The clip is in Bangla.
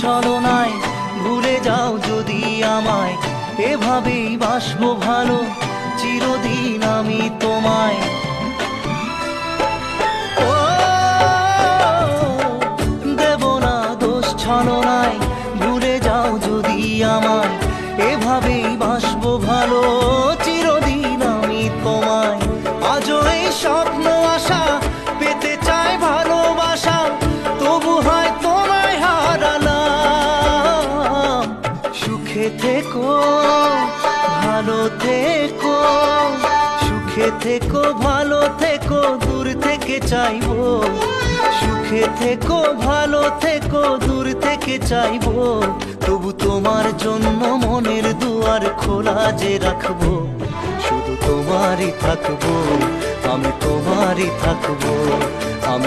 ছলনায় ভুলে যাও যদি আমায়, এভাবেই বাসবো ভালো চিরদিন আমি তোমায়। ও দেব না দোষ ছলনায় ভুলে যাও যদি আমায়, এভাবেই বাসবো ভালো চিরদিন আমি তোমায়। আজও এই স্বপ্ন আশা পেতে চাই ভালোবাসা, তবু হয় তোমায় হারালাম। সুখে থেকো ভালো থেকো, সুখে থেকো ভালো থেকো, দূর থেকে চাইবো। সুখে থেকো ভালো থেকো, দূর থেকে চাইবো, তবু তোমার জন্য মনের দুয়ার খোলা যে রাখবো। শুধু তোমারই থাকবো, আমি তোমারই থাকবো।